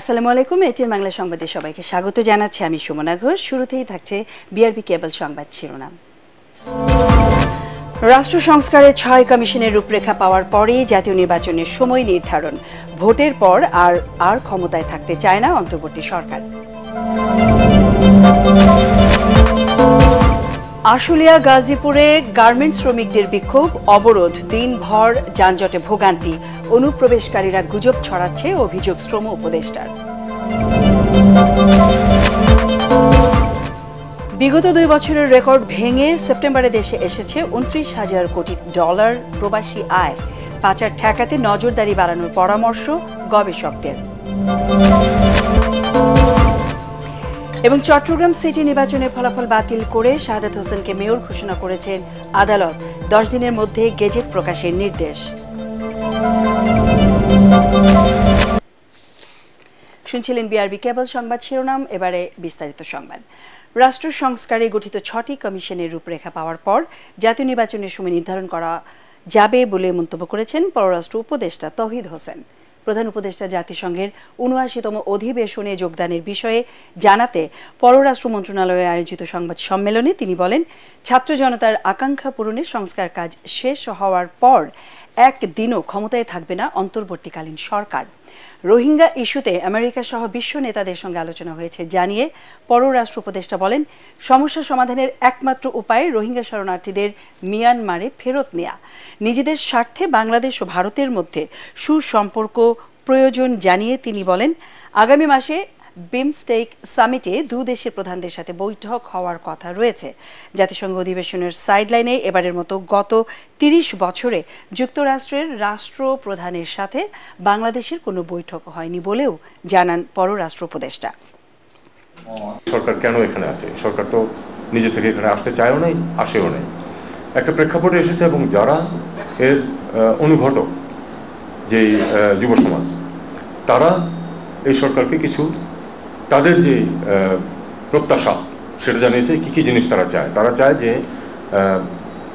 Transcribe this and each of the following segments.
আসসালামু আলাইকুম, এটিএন বাংলা সংবাদে সবাইকে স্বাগত জানাচ্ছি। আমি সুমনা ঘোষ। শুরুতেই থাকছে বিআরবি কেবল সংবাদ শিরোনাম। রাষ্ট্র সংস্কারের ৬ কমিশনের রূপরেখা পাওয়ার পরেই জাতীয় নির্বাচনের সময় নির্ধারণ। ভোটের পর আর ক্ষমতায় থাকতে চায় না অন্তর্বর্তী সরকার। আশুলিয়া গাজীপুরে গার্মেন্টস শ্রমিকদের বিক্ষোভ, অবরোধ, দিনভর যানজটে ভোগান্তি। অনুপ্রবেশকারীরা গুজব ছড়াচ্ছে, অভিযোগ শ্রম উপদেষ্টার। বিগত ২ বছরের রেকর্ড ভেঙে সেপ্টেম্বরে দেশে এসেছে ২৯,০০০ কোটি ডলার প্রবাসী আয়। পাচার ঠেকাতে নজরদারি বাড়ানোর পরামর্শ গবেষকদের। এবং চট্টগ্রাম সিটি নির্বাচনের ফলাফল বাতিল করে শাহাদাত হোসেনকে মেয়র ঘোষণা করেছেন আদালত। ১০ দিনের মধ্যে গেজেট প্রকাশের নির্দেশ। শুনছিলেন বিআরবি কেবল সংবাদ শিরোনাম। এবারে বিস্তারিত সংবাদ। রাষ্ট্র সংস্কারে গঠিত ৬টি কমিশনের রূপরেখা পাওয়ার পর জাতীয় নির্বাচনের সময় নির্ধারণ করা যাবে বলে মন্তব্য করেছেন পররাষ্ট্র উপদেষ্টা তৌহিদ হোসেন। প্রধান উপদেষ্টা জাতিসংঘের ৭৯তম অধিবেশনে যোগদানের বিষয়ে জানাতে পররাষ্ট্র মন্ত্রণালয়ে আয়োজিত সংবাদ সম্মেলনে তিনি বলেন, ছাত্র জনতার আকাঙ্ক্ষা পূরণে সংস্কার কাজ শেষ হওয়ার পর একদিনও ক্ষমতায় থাকবে না অন্তর্বর্তীকালীন সরকার। রোহিঙ্গা ইস্যুতে আমেরিকা সহ বিশ্ব নেতাদের সঙ্গে আলোচনা হয়েছে জানিয়ে পররাষ্ট্র উপদেষ্টা বলেন, সমস্যা সমাধানের একমাত্র উপায় রোহিঙ্গা শরণার্থীদের মিয়ানমারে ফেরত নেয়া। নিজেদের স্বার্থে বাংলাদেশ ও ভারতের মধ্যে সুসম্পর্ক প্রয়োজন জানিয়ে তিনি বলেন, আগামী মাসে বিমস্টেক সামিটে দেশের প্রধানদের সাথে বৈঠক হওয়ার কথা রয়েছে। জাতিসংঘ অধিবেশনের সাইডলাইনে এবারের মতো গত ৩০ বছরে যুক্তরাষ্ট্রের রাষ্ট্রপ্রধানের সাথে বাংলাদেশের কোনো বৈঠক হয়নি বলেও জানান পররাষ্ট্র উপদেষ্টা। সরকার কেন এখানে আছে? সরকার তো নিজে থেকে এখানে আসতে চায়ও নাই, আসেও নাই। একটা প্রেক্ষাপটে এসেছে এবং যারা এর অনুঘটক, যে যুব সমাজ, তারা এই সরকারকে কিছু তাদের যে প্রত্যাশা সেটা জানিয়েছে। কী কী জিনিস তারা চায়? তারা চায় যে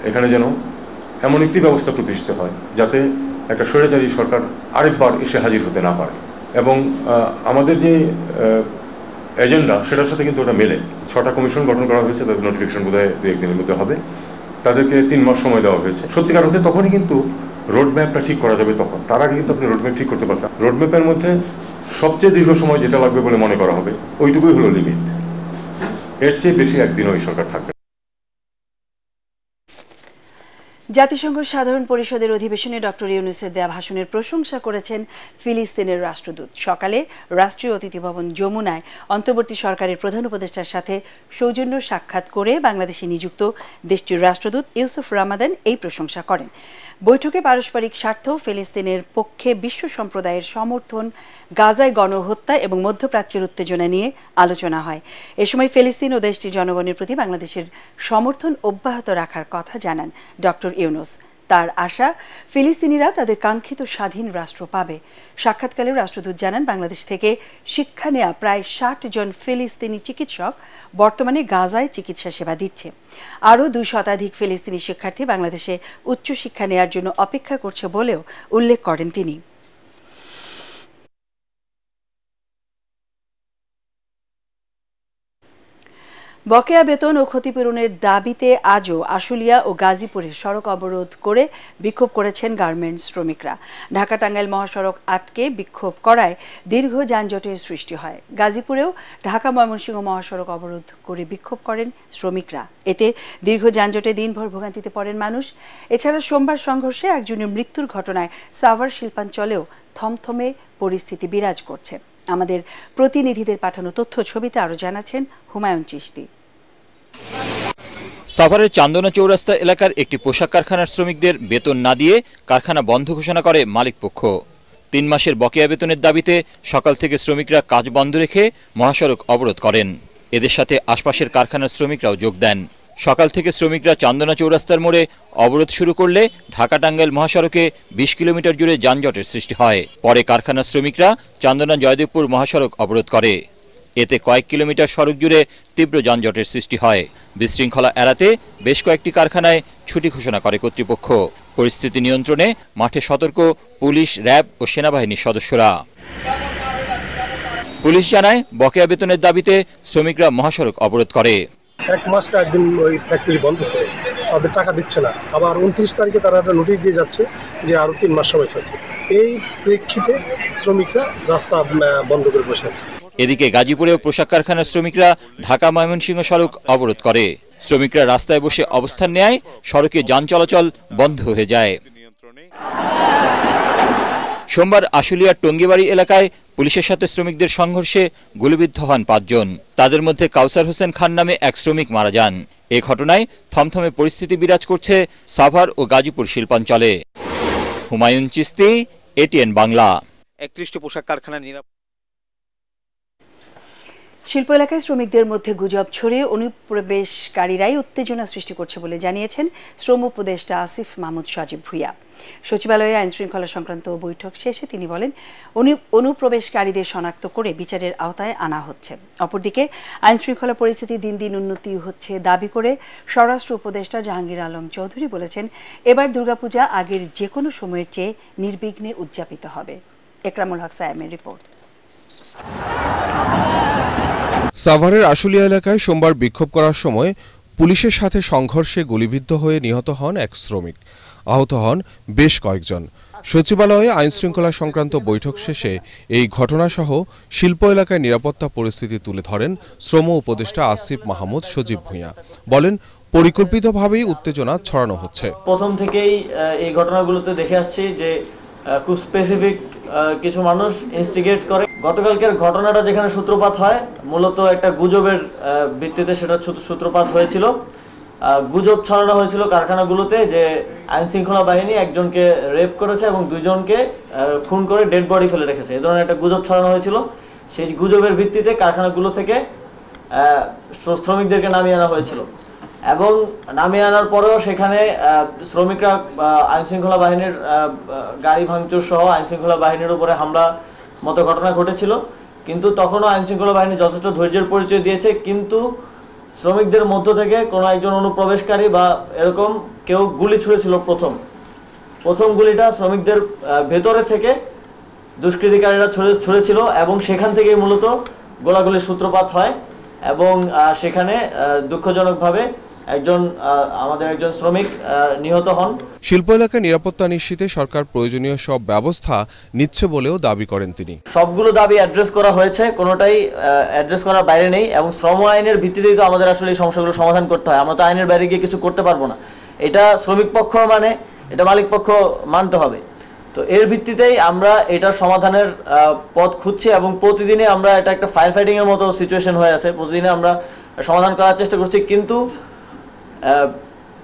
এখানে যেন এমন একটি ব্যবস্থা প্রতিষ্ঠিত হয় যাতে একটা স্বৈরাচারী সরকার আরেকবার এসে হাজির হতে না পারে। এবং আমাদের যে এজেন্ডা সেটার সাথে কিন্তু ওটা মেলে। 6টা কমিশন গঠন করা হয়েছে, তাদের নোটিফিকেশন বোধহয় 2-1 দিনের মধ্যে হবে। তাদেরকে 3 মাস সময় দেওয়া হয়েছে। সত্যিকার হতে তখনই কিন্তু রোডম্যাপটা ঠিক করা যাবে। তখন তার আগে কিন্তু আপনি রোডম্যাপ ঠিক করতে পারছেন। রোডম্যাপের মধ্যে সবচেয়ে দীর্ঘ সময় যেটা লাগবে বলে মনে করা হবে ওইটুকুই হলো লিমিট। এর চেয়ে বেশি একদিনও এই সরকার থাকবে। জাতিসংঘ সাধারণ পরিষদের অধিবেশনে ডক্টর ইউনূসের দেয়া ভাষণের প্রশংসা করেছেন ফিলিস্তিনের রাষ্ট্রদূত। সকালে রাষ্ট্রীয় অতিথি ভবন যমুনায় অন্তর্বর্তী সরকারের প্রধান উপদেষ্টার সাথে সৌজন্য সাক্ষাৎ করে বাংলাদেশে নিযুক্ত দেশটির রাষ্ট্রদূত ইউসুফ রামাদান এই প্রশংসা করেন। বৈঠকে পারস্পরিক স্বার্থ, ফিলিস্তিনের পক্ষে বিশ্ব সম্প্রদায়ের সমর্থন, গাজায় গণহত্যা এবং মধ্যপ্রাচ্যের উত্তেজনা নিয়ে আলোচনা হয়। এ সময় ফিলিস্তিন ও দেশটির জনগণের প্রতি বাংলাদেশের সমর্থন অব্যাহত রাখার কথা জানান ডক্টর ইউনূস। তার আশা, ফিলিস্তিনিরা তাদের কাঙ্ক্ষিত স্বাধীন রাষ্ট্র পাবে। সাক্ষাৎকালে রাষ্ট্রদূত জানান, বাংলাদেশ থেকে শিক্ষা নেয়া প্রায় ৬০ জন ফিলিস্তিনি চিকিৎসক বর্তমানে গাজায় চিকিৎসা সেবা দিচ্ছে। আরও ২ শতাধিক ফিলিস্তিনি শিক্ষার্থী বাংলাদেশে উচ্চশিক্ষা নেয়ার জন্য অপেক্ষা করছে বলেও উল্লেখ করেন তিনি। বকেয়া বেতন ও ক্ষতিপূরণের দাবিতে আজও আশুলিয়া ও গাজীপুরে সড়ক অবরোধ করে বিক্ষোভ করেছেন গার্মেন্টস শ্রমিকরা। ঢাকা টাঙ্গাইল মহাসড়ক আটকে বিক্ষোভ করায় দীর্ঘ যানজটের সৃষ্টি হয়। গাজীপুরেও ঢাকা ময়মনসিংহ মহাসড়ক অবরোধ করে বিক্ষোভ করেন শ্রমিকরা। এতে দীর্ঘ যানজটে দিনভর ভোগান্তিতে পড়েন মানুষ। এছাড়া সোমবার সংঘর্ষে একজনের মৃত্যুর ঘটনায় সাভার শিল্পাঞ্চলেও থমথমে পরিস্থিতি বিরাজ করছে। আমাদের প্রতিনিধিদের পাঠানো তথ্য ছবিতে আরও জানাচ্ছেন হুমায়ুন চিশতি। সাভারের চান্দনা চৌরাস্তা এলাকার একটি পোশাক কারখানার শ্রমিকদের বেতন না দিয়ে কারখানা বন্ধ ঘোষণা করে মালিকপক্ষ। 3 মাসের বকেয়া বেতনের দাবিতে সকাল থেকে শ্রমিকরা কাজ বন্ধ রেখে মহাসড়ক অবরোধ করেন। এদের সাথে আশপাশের কারখানার শ্রমিকরাও যোগ দেন। সকাল থেকে শ্রমিকরা চান্দনা চৌরাস্তার মোড়ে অবরোধ শুরু করলে ঢাকা টাঙ্গাইল মহাসড়কে 20 কিলোমিটার জুড়ে যানজটের সৃষ্টি হয়। পরে কারখানার শ্রমিকরা চান্দনা জয়দেবপুর মহাসড়ক অবরোধ করে। এতে কয়েক কিলোমিটার সড়ক জুড়ে তীব্র যানজটের সৃষ্টি হয়। বিশৃঙ্খলা এড়াতে বেশ কয়েকটি কারখানায় ছুটি ঘোষণা করে কর্তৃপক্ষ। পরিস্থিতি নিয়ন্ত্রণে মাঠে সতর্ক পুলিশ, র্যাব ও সেনাবাহিনীর সদস্যরা। পুলিশ জানায় বকেয়া বেতনের দাবিতে শ্রমিকরা মহাসড়ক অবরোধ করে। 1 মাস 1 দিন ওই ফ্যাক্টরি বন্ধ ছিল, তাদের টাকা দিচ্ছে না। আবার 29 তারিখে তারা একটা নোটিশ দিয়ে যাচ্ছে যে আরো 3 মাস সময় আছে। এই প্রেক্ষিতে শ্রমিকরা রাস্তা বন্ধ করে বসে আছে। এদিকে গাজীপুরেও পোশাক কারখানার শ্রমিকরা ঢাকা ময়মনসিংহ সড়ক অবরোধ করে। শ্রমিকরা রাস্তায় বসে অবস্থান নেয়, সড়কে যান চলাচল বন্ধ হয়ে যায়। সোমবার আশুলিয়ার টঙ্গিবাড়ি এলাকায় পুলিশের সাথে শ্রমিকদের সংঘর্ষে গুলিবিদ্ধ হন 5 জন। তাদের মধ্যে কাউসার হোসেন খান নামে এক শ্রমিক মারা যান। এ ঘটনায় থমথমে পরিস্থিতি বিরাজ করছে সাভার ও গাজীপুর শিল্পাঞ্চলে। হুমায়ুন চিস্তি, এটিএন বাংলা। 31টি পোশাক কারখানা শিল্প এলাকায় শ্রমিকদের মধ্যে গুজব ছড়িয়ে অনুপ্রবেশকারীরাই উত্তেজনা সৃষ্টি করছে বলে জানিয়েছেন শ্রম উপদেষ্টা আসিফ মাহমুদ সজীব ভুঁইয়া। সচিবালয়ে আইন শৃঙ্খলা সংক্রান্ত বৈঠক শেষে তিনি বলেন, অনুপ্রবেশকারীদের শনাক্ত করে বিচারের আওতায় আনা হচ্ছে। অপরদিকে আইন শৃঙ্খলা পরিস্থিতি দিন দিন উন্নতি হচ্ছে দাবি করে স্বরাষ্ট্র উপদেষ্টা জাহাঙ্গীর আলম চৌধুরী বলেছেন, এবার দুর্গাপূজা আগের যে কোনো সময়ের চেয়ে নির্বিঘ্নে উদযাপিত হবে। একরামুল হক সায়েমের রিপোর্ট। সাভারের আশুলিয়া এলাকায় সোমবার বিক্ষোভ করার সময় পুলিশের সাথে সংঘর্ষে গুলিবিদ্ধ হয়ে নিহত হন এক শ্রমিক। আহত হন বেশ কয়েকজন। সচিবালয়ে আইন শৃঙ্খলা সংক্রান্ত বৈঠক শেষে এই ঘটনাসহ শিল্প এলাকায় নিরাপত্তা পরিস্থিতি তুলে ধরেন শ্রম উপদেষ্টা আসিফ মাহমুদ সজীব ভুঁইয়া। বলেন, পরিকল্পিতভাবেই উত্তেজনা ছড়ানো হচ্ছে। প্রথম থেকেই এই ঘটনাগুলোতে দেখে আসছি যে খুব স্পেসিফিক কিছু মানুষ ইনস্টিগেট করে। গতকালকের ঘটনাটা যেখানে সূত্রপাত হয়, মূলত একটা গুজবের ভিত্তিতে সেটা সূত্রপাত হয়েছিল। গুজব ছড়ানো হয়েছিল কারখানাগুলোতে যে আইন শৃঙ্খলা বাহিনী একজনকে রেপ করেছে এবং 2 জনকে খুন করে ডেড বডি ফেলে রেখেছে। এই ধরনের একটা গুজব ছড়ানো হয়েছিল। সেই গুজবের ভিত্তিতে কারখানাগুলো থেকে শ্রমিকদেরকে নামিয়ে আনা হয়েছিল এবং নামিয়ে আনার পরেও সেখানে শ্রমিকরা আইন শৃঙ্খলা বাহিনীর গাড়ি ভাঙচুর সহ আইন শৃঙ্খলা বাহিনীর উপরে হামলা মতো ঘটনা ঘটেছিল। কিন্তু তখনও আইন শৃঙ্খলা বাহিনী যথেষ্ট ধৈর্যের পরিচয় দিয়েছে। কিন্তু শ্রমিকদের মধ্য থেকে কোনো একজন অনুপ্রবেশকারী বা এরকম কেউ গুলি ছুঁড়েছিল। প্রথম গুলিটা শ্রমিকদের ভেতরে থেকে দুষ্কৃতিকারীরা ছুঁড়েছিল এবং সেখান থেকেই মূলত গোলাগুলির সূত্রপাত হয় এবং সেখানে দুঃখজনকভাবে আমাদের একজন শ্রমিক নিহত হন। শিল্প এলাকায় নিরাপত্তা নিশ্চিতে সরকার প্রয়োজনীয় সব ব্যবস্থা নিচ্ছে বলেও দাবি করেন তিনি। সবগুলো দাবি অ্যাড্রেস করা হয়েছে, কোনোটাই অ্যাড্রেস করার বাইরে নেই এবং শ্রম আইনের ভিত্তিতেই তো আমাদের আসলে এই সমস্যাগুলো সমাধান করতে হয়। আমরা তো আইনের বাইরে গিয়ে কিছু করতে পারবো না। এটা শ্রমিক পক্ষ মানে এটা মালিক পক্ষ মানতে হবে। তো এর ভিত্তিতেই আমরা এটার সমাধানের পথ খুঁজছি এবং প্রতিদিনে আমরা এটা একটা ফায়ার ফাইটিং এর মতো সিচুয়েশন হয়ে আছে। প্রতিদিনে আমরা সমাধান করার চেষ্টা করছি, কিন্তু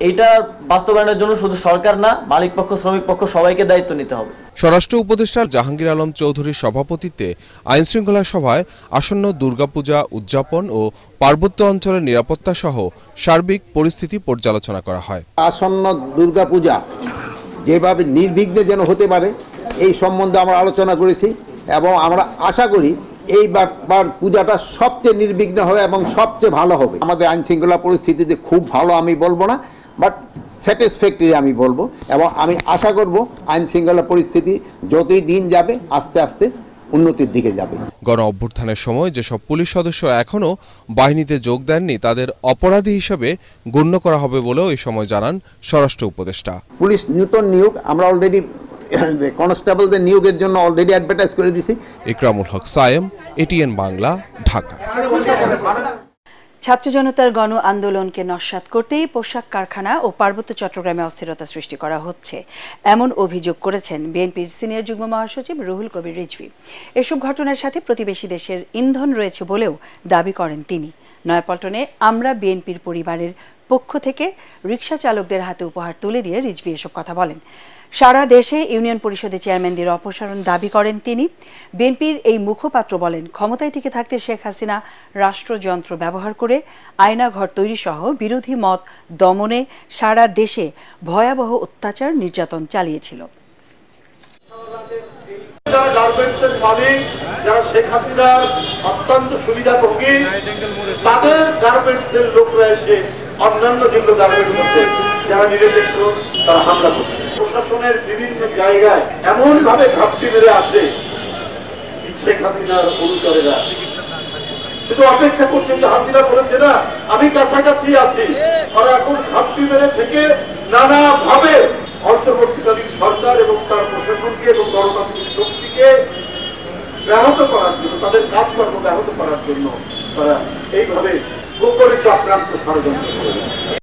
এইটা বাস্তবায়নের জন্য শুধু সরকার না, মালিক পক্ষ, শ্রমিক পক্ষ সবাইকে দায়িত্ব নিতে হবে। স্বরাষ্ট্র উপদেষ্টা জাহাঙ্গীর আলম চৌধুরীর সভাপতিত্বে আইন শৃঙ্খলা সভায় আসন্ন দুর্গাপূজা উদযাপন ও পার্বত্য অঞ্চলের নিরাপত্তা সহ সার্বিক পরিস্থিতি পর্যালোচনা করা হয়। আসন্ন দুর্গাপূজা যেভাবে নির্বিঘ্নে যেন হতে পারে এই সম্বন্ধে আমরা আলোচনা করেছি এবং আমরা আশা করি এইবার পূজাটা সবচেয়ে নির্বিঘ্ন হবে এবং সবচেয়ে ভালো হবে। আমাদের আইন শৃঙ্খলা পরিস্থিতিতে খুব ভালো আমি বলবো না, বাট স্যাটিসফ্যাক্টরি আমি বলবো এবং আমি আশা করব আইন শৃঙ্খলা পরিস্থিতি যতই দিন যাবে আস্তে আস্তে উন্নতির দিকে যাবে। গণ অভ্যুত্থানের সময় যেসব পুলিশ সদস্য এখনও বাহিনীতে যোগ দেননি তাদের অপরাধী হিসেবে গণ্য করা হবে বলেও এই সময় জানান স্বরাষ্ট্র উপদেষ্টা। পুলিশ নূতন নিয়োগ আমরা অলরেডি কনস্টেবলদের নিয়োগের জন্য অলরেডি অ্যাডভার্টাইজ করে দিয়েছি। একরামুল হক সায়েম, এটিএন বাংলা, ঢাকা। ছাত্র জনতার গণ আন্দোলনকে নস্যাৎ করতেই পোশাক কারখানা ও পার্বত্য চট্টগ্রামে অস্থিরতা সৃষ্টি করা হচ্ছে, এমন অভিযোগ করেছেন বিএনপির সিনিয়র যুগ্ম মহাসচিব রুহুল কবির রিজভী। এসব ঘটনার সাথে প্রতিবেশী দেশের ইন্ধন রয়েছে বলেও দাবি করেন তিনি। নয়াপল্টনে আমরা বিএনপির পরিবারের পক্ষ থেকে রিকশা চালকদের হাতে উপহার তুলে দিয়ে রিজভী এসব কথা বলেন। সারা দেশে ইউনিয়ন পরিষদের চেয়ারম্যানদের অপসারণ দাবি করেন তিনি। বিএনপির এই মুখপাত্র বলেন, ক্ষমতায় টিকে থাকতে শেখ হাসিনা রাষ্ট্রযন্ত্র ব্যবহার করে আয়নাঘর তৈরি সহ বিরোধী মত দমনে সারা দেশে ভয়াবহ অত্যাচার নির্যাতন চালিয়েছিল। যারা গার্মেন্টসের মালিক, যারা শেখ হাসিনার অত্যন্ত সুবিধাভোগী, তাদের গার্মেন্টসের লোকরা এসে অন্যান্য যেগুলো গার্মেন্টস আছে যারা নিরপেক্ষ তারা হামলা করছে। প্রশাসনের বিভিন্ন জায়গায় এমন ভাবে ঘাপটি মেরে আছে শেখ হাসিনার অনুচরেরা শুধু অপেক্ষা করছেন যে হাসিনা বলেছে না আমি কাছাকাছি আছি। তারা এখন ঘাপটি মেরে থেকে নানা ভাবে অন্তর্বর্তীকালীন সরকার এবং তার প্রশাসনকে এবং গণতান্ত্রিক শক্তিকে ব্যাহত করার জন্য, তাদের কাজকর্ম ব্যাহত করার জন্য তারা এইভাবে গোপনে চক্রান্ত ষড়যন্ত্র করে যাচ্ছে।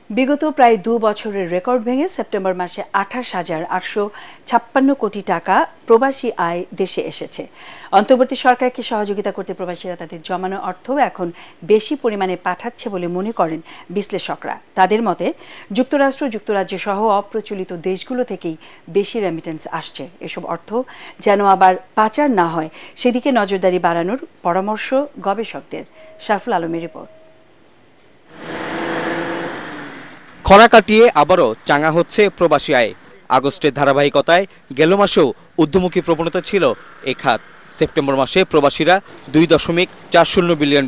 বিগত প্রায় 2 বছরের রেকর্ড ভেঙে সেপ্টেম্বর মাসে 28,856 কোটি টাকা প্রবাসী আয় দেশে এসেছে। অন্তর্বর্তী সরকারকে সহযোগিতা করতে প্রবাসীরা তাদের জমানো অর্থ এখন বেশি পরিমাণে পাঠাচ্ছে বলে মনে করেন বিশ্লেষকরা। তাদের মতে যুক্তরাষ্ট্র, যুক্তরাজ্য সহ অপ্রচলিত দেশগুলো থেকেই বেশি রেমিটেন্স আসছে। এসব অর্থ যেন আবার পাচার না হয় সেদিকে নজরদারি বাড়ানোর পরামর্শ গবেষকদের। শারফুল আলমের রিপোর্ট। খরা কাটিয়ে আবারও চাঙা হচ্ছে প্রবাসী আয়। আগস্টের ধারাবাহিকতায় গেল মাসেও ঊর্ধ্বমুখী প্রবণতা ছিল এ খাত। সেপ্টেম্বর মাসে প্রবাসীরা $2.40 বিলিয়ন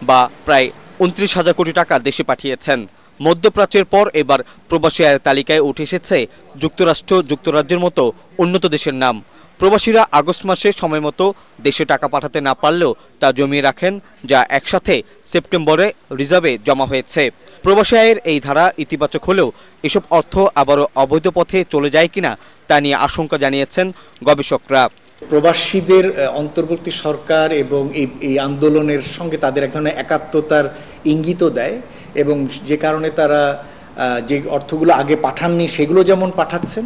বা প্রায় 29,000 কোটি টাকা দেশে পাঠিয়েছেন। মধ্যপ্রাচ্যের পর এবার প্রবাসী আয়ের তালিকায় উঠে এসেছে যুক্তরাষ্ট্র, যুক্তরাজ্যের মতো উন্নত দেশের নাম। প্রবাসীরা আগস্ট মাসে সময় মতো দেশে টাকা পাঠাতে না পারলেও তা জমিয়ে রাখেন, যা একসাথে সেপ্টেম্বরে রিজার্ভে জমা হয়েছে। প্রবাসী আয়ের এই ধারা ইতিবাচক হলেও এসব অর্থ আবারও অবৈধ পথে চলে যায় কিনা তা নিয়ে আশঙ্কা জানিয়েছেন গবেষকরা। প্রবাসীদের অন্তর্বর্তী সরকার এবং এই আন্দোলনের সঙ্গে তাদের এক ধরনের একাত্মতার ইঙ্গিতও দেয়, এবং যে কারণে তারা যে অর্থগুলো আগে পাঠাননি সেগুলো যেমন পাঠাচ্ছেন,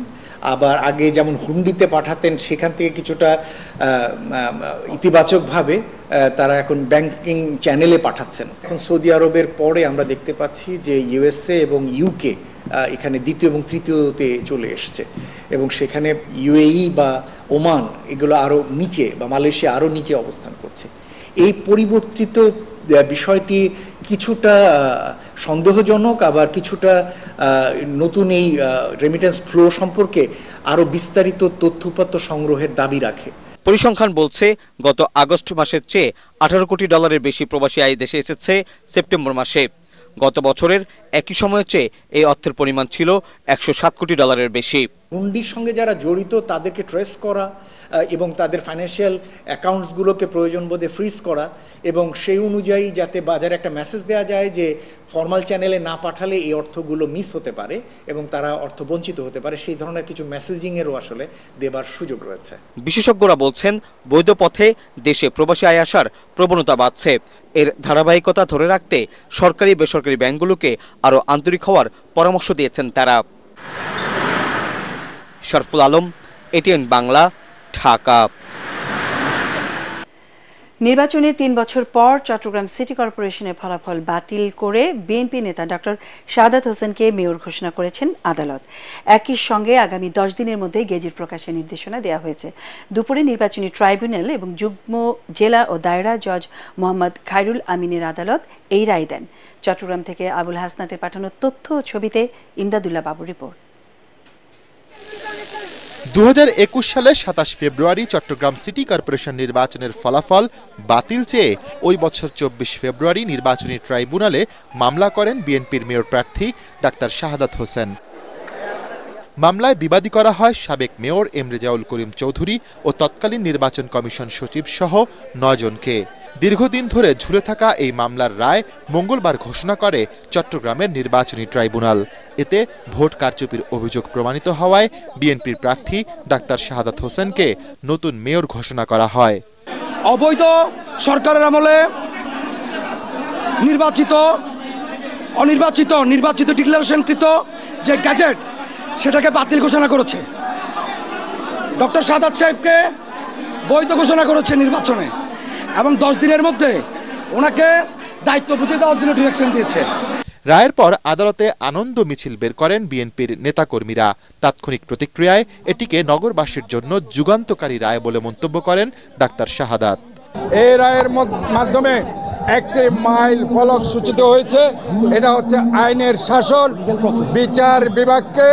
আবার আগে যেমন হুন্ডিতে পাঠাতেন সেখান থেকে কিছুটা ইতিবাচকভাবে তারা এখন ব্যাংকিং চ্যানেলে পাঠাচ্ছেন। এখন সৌদি আরবের পরে আমরা দেখতে পাচ্ছি যে ইউএসএ এবং ইউকে এখানে দ্বিতীয় এবং তৃতীয়তে চলে এসছে, এবং সেখানে ইউএই বা ওমান এগুলো আরও নিচে, বা মালয়েশিয়া আরও নিচে অবস্থান করছে। এই পরিবর্তিত বিষয়টি কিছুটা সন্দেহজনক, আবার কিছুটা নতুন এই রেমিটেন্স ফ্লো সম্পর্কে আরও বিস্তারিত তথ্যপত্র সংগ্রহের দাবি রাখে। পরিসংখ্যান বলছে গত আগস্ট মাসের চেয়ে $18 কোটি বেশি প্রবাসী আয় দেশে এসেছে সেপ্টেম্বর মাসে। গত বছরের একই সময়ের চেয়ে এই অর্থের পরিমাণ ছিল $107 কোটি বেশি। হুন্ডির সঙ্গে যারা জড়িত তাদেরকে ট্রেস করা এবং তাদের ফাইন্যান্সিয়াল অ্যাকাউন্টসগুলোকে প্রয়োজন বোধে ফ্রিজ করা, এবং সেই অনুযায়ী যাতে বাজারে একটা মেসেজ দেওয়া যায় যে ফর্মাল চ্যানেলে না পাঠালে এই অর্থগুলো মিস হতে পারে এবং তারা অর্থ বঞ্চিত হতে পারে, সেই ধরনের কিছু মেসেজিংয়েরও আসলে দেবার সুযোগ রয়েছে। বিশেষজ্ঞরা বলছেন বৈধ পথে দেশে প্রবাসী আয় আসার প্রবণতা বাড়ছে। এর ধারাবাহিকতা ধরে রাখতে সরকারি বেসরকারি ব্যাংকগুলোকে আরও আন্তরিক হওয়ার পরামর্শ দিয়েছেন তারা। শারফুল আলম, এটিএন বাংলা, ঢাকা। নির্বাচনের 3 বছর পর চট্টগ্রাম সিটি কর্পোরেশনের ফলাফল বাতিল করে বিএনপি নেতা ডক্টর শাহাদাত হোসেনকে মেয়র ঘোষণা করেছেন আদালত। একই সঙ্গে আগামী 10 দিনের মধ্যে গেজেট প্রকাশের নির্দেশনা দেওয়া হয়েছে। দুপুরে নির্বাচনী ট্রাইব্যুনাল এবং যুগ্ম জেলা ও দায়রা জজ মোহাম্মদ খায়রুল আমিনের আদালত এই রায় দেন। চট্টগ্রাম থেকে আবুল হাসনাতের পাঠানো তথ্য ও ছবিতে ইমদাদুল্লাহ বাবুর রিপোর্ট। 2021 সালের 27 ফেব্রুয়ারি চট্টগ্রাম সিটি কর্পোরেশন নির্বাচনের ফলাফল বাতিল চেয়ে ওই বছর 24 ফেব্রুয়ারি নির্বাচনী ট্রাইব্যুনালে মামলা করেন বিএনপির মেয়র প্রার্থী ডাক্তার শাহাদাত হোসেন। মামলায় বিবাদী করা হয় সাবেক মেয়র এম রেজাউল করিম চৌধুরী ও তৎকালীন নির্বাচন কমিশন সচিব সহ 9 জনকে। দীর্ঘদিন ধরে ঝুলে থাকা এই মামলার রায় মঙ্গলবার ঘোষণা করে চট্টগ্রামের নির্বাচনী ট্রাইব্যুনাল। এতে ভোট কারচুপির অভিযোগ প্রমাণিত হওয়ায় বিএনপির প্রার্থী ডাক্তার শাহাদাত হোসেনকে নতুন মেয়র ঘোষণা করা হয়। অবৈধ সরকারের আমলে নির্বাচিত ডিক্লারেশনকৃত যে গ্যাজেট সেটাকে বাতিল ঘোষণা করেছে। ডক্টর শাহাদাত সাহেবকে বৈধ ঘোষণা করেছে নির্বাচনে, এবং 10 দিনের মধ্যে ওনাকে দায়িত্ব বুঝে দেওয়ার জন্য ডিরেকশন দিয়েছে। রায়ের পর আদালতে আনন্দ মিছিল বের করেন বিএনপির নেতাকর্মীরা। তাৎক্ষণিক প্রতিক্রিয়ায় এটিকে নগরবাসীর জন্য যুগান্তকারী রায় বলে মন্তব্য করেন ডাক্তার শাহাদাত। এই রায়ের মাধ্যমে একটি মাইল ফলক সূচিত হয়েছে। এটা হচ্ছে আইনের শাসন, বিচার বিভাগকে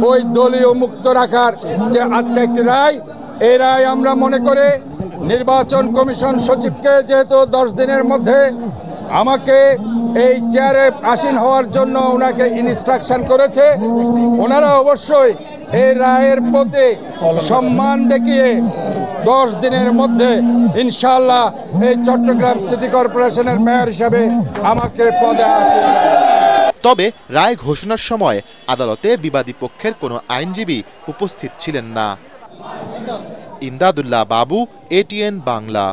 ওই দলীয় মুক্ত রাখার যে আজকে একটি রায়, এই রায় আমরা মনে করি নির্বাচন কমিশন সচিবকে যেহেতু 10 দিনের মধ্যে আমাকে এই চেয়ারে আসীন হওয়ার জন্য ওনাকে ইনস্ট্রাকশন করেছে, ওনারা অবশ্যই এই রায়ের প্রতি সম্মান দেখিয়ে 10 দিনের মধ্যে ইনশাআল্লাহ এই চট্টগ্রাম সিটি কর্পোরেশনের মেয়র হিসেবে আমাকে পদে আসে। তবে রায় ঘোষণার সময় আদালতে বিবাদী পক্ষের কোনো আইনজীবী উপস্থিত ছিলেন না। ইমদাদুল্লাহ বাবু, ATN বাংলা।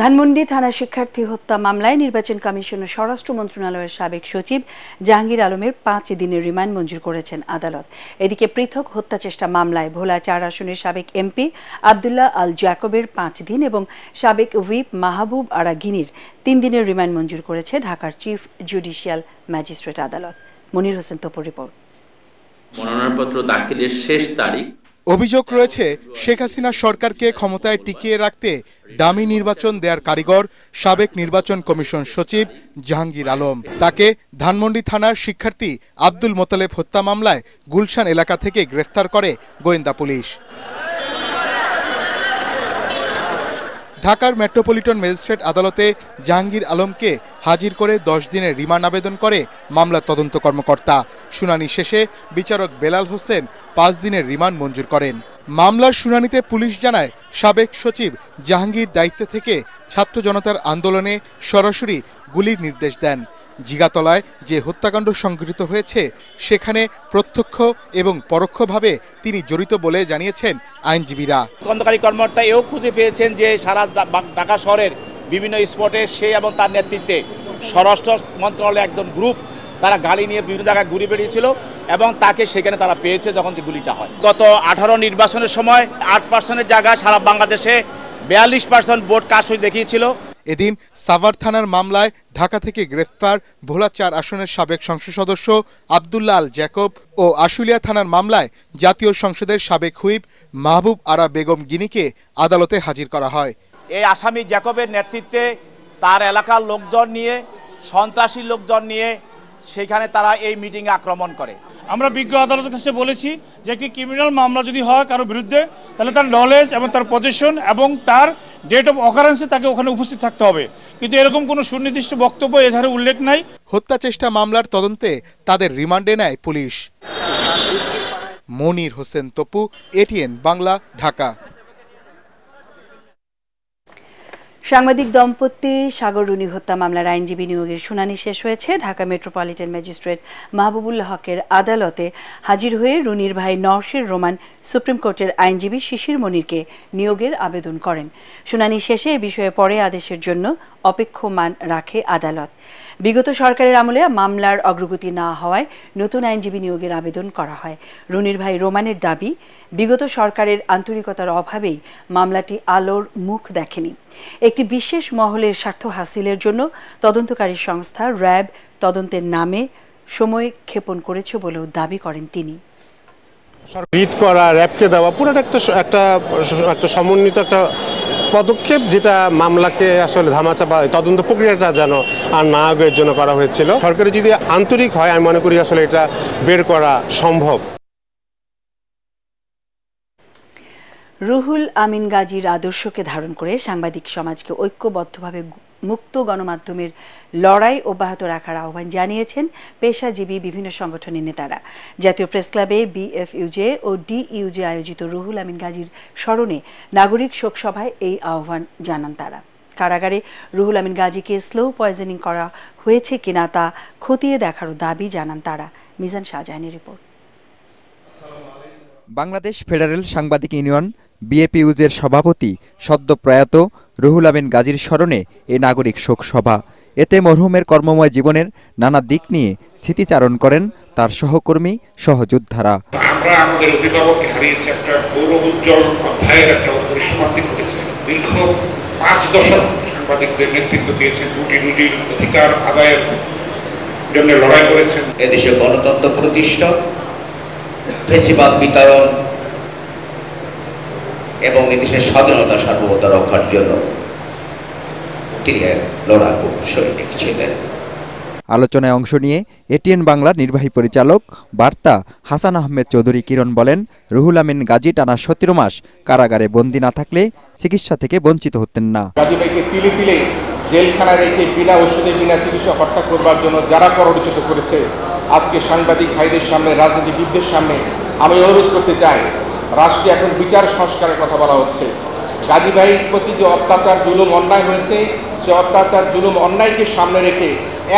ধানমন্ডি থানা শিক্ষার্থী হত্যা মামলায় নির্বাচন কমিশন ও স্বরাষ্ট্র মন্ত্রণালয়ের সাবেক সচিব জাহাঙ্গীর আলমের 5 দিনের রিমান্ড মঞ্জুর করেছেন আদালত। এদিকে পৃথক হত্যা চেষ্টা মামলায় ভোলা 4 আসনের সাবেক এমপি আব্দুল্লাহ আল জ্যাকবের 5 দিন এবং সাবেক হুইপ মাহবুব আরা গিনির 3 দিনের রিমান্ড মঞ্জুর করেছে ঢাকার চিফ জুডিশিয়াল ম্যাজিস্ট্রেট আদালত। মনির হোসেন তপুর রিপোর্ট। মনোনয়নপত্র দাখিলের শেষ তারিখ। অভিযোগ রয়েছে শেখ হাসিনা সরকারকে ক্ষমতায় টিকিয়ে রাখতে ডামি নির্বাচন দেয়ার কারিগর সাবেক নির্বাচন কমিশন সচিব জাহাঙ্গীর আলম। তাকে ধানমন্ডি থানার শিক্ষার্থী আব্দুল মোতালেব হত্যা মামলায় গুলশান এলাকা থেকে গ্রেফতার করে গোয়েন্দা পুলিশ। ঢাকার মেট্রোপলিটন ম্যাজিস্ট্রেট আদালতে জাহাঙ্গীর আলমকে হাজির করে 10 দিনের রিমান্ড আবেদন করে মামলার তদন্ত কর্মকর্তা। শুনানি শেষে বিচারক বেলাল হোসেন 5 দিনের রিমান্ড মঞ্জুর করেন। মামলার শুনানিতে পুলিশ জানায় সাবেক সচিব জাহাঙ্গীর দায়িত্বে থেকে ছাত্র জনতার আন্দোলনে সরাসরি গুলির নির্দেশ দেন। জিগাতলায় যে হত্যাকাণ্ড সংঘটিত হয়েছে সেখানে প্রত্যক্ষ এবং পরোক্ষভাবে তিনি জড়িত বলে জানিয়েছেন আইনজীবীরা। তদন্তকারী কর্মকর্তা এও খুঁজে পেয়েছেন যে সারা ঢাকা শহরের বিভিন্ন স্পটে সে এবং তার নেতৃত্বে স্বরাষ্ট্র মন্ত্রণালয়ের একজন গ্রুপ তারা গাড়ি নিয়ে বিভিন্ন জায়গায় ঘুরে বেরিয়েছিল এবং তাকে সেখানে তারা পেয়েছে যখন যে গুলিটা হয়। গত 18 নির্বাচনের সময় 8% জায়গায় সারা বাংলাদেশে 42% ভোট কারচুপি দেখিয়েছিল। এদিন সাভার থানার মামলায় ঢাকা থেকে গ্রেফতার ভোলা 4 আসনের সাবেক সংসদ সদস্য আব্দুল্লাহ আল জ্যাকব ও আশুলিয়া থানার মামলায় জাতীয় সংসদের সাবেক হুইপ মাহবুব আরা বেগম গিনিকে আদালতে হাজির করা হয়। এই আসামি জ্যাকবের নেতৃত্বে তার এলাকার লোকজন নিয়ে সন্ত্রাসী লোকজন নিয়ে সেখানে তারা এই মিটিংয়ে আক্রমণ করে। আমরা বিজ্ঞ আদালতের কাছে বলেছি যে একটি ক্রিমিনাল মামলা যদি হয় কারো বিরুদ্ধে তাহলে তার নলেজ এবং তার পজেশন এবং তার ডেট অফ অকারেন্সে তাকে ওখানে উপস্থিত থাকতে হবে, কিন্তু এরকম কোনো সুনির্দিষ্ট বক্তব্য এধারে উল্লেখ নাই। হত্যা চেষ্টা মামলার তদন্তে তাদের রিমান্ডে নেয় পুলিশ। মনির হোসেন তপু, ATN বাংলা, ঢাকা। সাংবাদিক দম্পতি সাগর রুনি হত্যা মামলার আইনজীবী নিয়োগের শুনানি শেষ হয়েছে। ঢাকা মেট্রোপলিটন ম্যাজিস্ট্রেট মাহবুবুল্লাহ হকের আদালতে হাজির হয়ে রুনির ভাই নওশীর রোমান সুপ্রিম কোর্টের আইনজীবী শিশির মনিরকে নিয়োগের আবেদন করেন। শুনানি শেষে এ বিষয়ে পরে আদেশের জন্য অপেক্ষমান রাখে আদালত। বিগত সরকারের আমলে মামলার অগ্রগতি না হওয়ায় নতুন আইনজীবী নিয়োগের আবেদন করা হয়। রুনির ভাই রোমানের দাবি, বিগত সরকারের আন্তরিকতার অভাবেই মামলাটি আলোর মুখ দেখেনি। একটি বিশেষ মহলের স্বার্থ হাসিলের জন্য তদন্তকারী সংস্থা র্যাব তদন্তের নামে সময় ক্ষেপণ করেছে বলেও দাবি করেন তিনি। রিট করা, র্যাবকে দেওয়া পুরোটা একটা সমন্বিত একটা পদক্ষেপ, যেটা মামলাকে আসলে ধামাচাপা তদন্ত প্রক্রিয়াটা যেন আর না আগের জন্য করা হয়েছিল। সরকারি যদি আন্তরিক হয় আমি মনে করি আসলে এটা বের করা সম্ভব। রুহুল আমিন গাজীর আদর্শকে ধারণ করে সাংবাদিক সমাজকে ঐক্যবদ্ধভাবে মুক্ত গণমাধ্যমের লড়াই অব্যাহত রাখার আহ্বান জানিয়েছেন পেশাজীবী বিভিন্ন সংগঠনের নেতারা। জাতীয় প্রেস ক্লাবে BFUJ ও DUJ আয়োজিত রুহুল আমিন গাজীর স্মরণে নাগরিক শোক সভায় এই আহ্বান জানান তারা। কারাগারে রুহুল আমিন গাজীকে স্লো পয়জনিং করা হয়েছে কিনা তা খতিয়ে দেখারও দাবি জানান তারা। মিজান শাহজাহানের রিপোর্ট। বাংলাদেশ ফেডারেল সাংবাদিক ইউনিয়ন BFUJের সভাপতি সদ্য প্রয়াত রুহুল আমিন গাজীর স্মরণে এ নাগরিক শোক সভা। এতে মরহুমের কর্মময় জীবনের নানা দিক নিয়ে স্মৃতিচারণ করেন তার সহকর্মী সহযোদ্ধারা। আমরা আমাদের অভিভাবককে হারিয়েছি, একটা গৌরবোজ্জ্বল অধ্যায়ের একটা পরিসমাপ্তি ঘটেছে। দীর্ঘ 5 দশক সাংবাদিকদের নেতৃত্ব দিয়েছেন, কোটি রুজির অধিকার আদায়ের জন্য লড়াই করেছেন। এদেশে গণতন্ত্র প্রতিষ্ঠা, ফ্যাসিবাদ বিতাড়ন এবং এদেশের স্বাধীনতা সার্বভৌমত্ব রক্ষার জন্য তিনি এক লড়াকু সৈনিক ছিলেন। আলোচনায় অংশ নিয়ে ATN বাংলার নির্বাহী পরিচালক বার্তা হাসান আহমেদ চৌধুরী কিরণ বলেন, রুহুল আমিন গাজী টানা 17 মাস কারাগারে বন্দী না থাকলে চিকিৎসা থেকে বঞ্চিত হতেন না। গাজী ভাইকে তিলে তিলে জেলখানায় রেখে বিনা ওষুধে বিনা চিকিৎসা হত্যা করবার জন্য যারা করোড়চিত করেছে, আজকে সাংবাদিক ভাইদের সামনে, রাজনীতিবিদদের সামনে আমি অনুরোধ করতে চাই, রাষ্ট্রে এখন বিচার সংস্কারের কথা বলা হচ্ছে। গাজী ভাইয়ের প্রতি যে অত্যাচার জুলুম অন্যায় হয়েছে, সে অত্যাচার জুলুম অন্যায়কে সামনে রেখে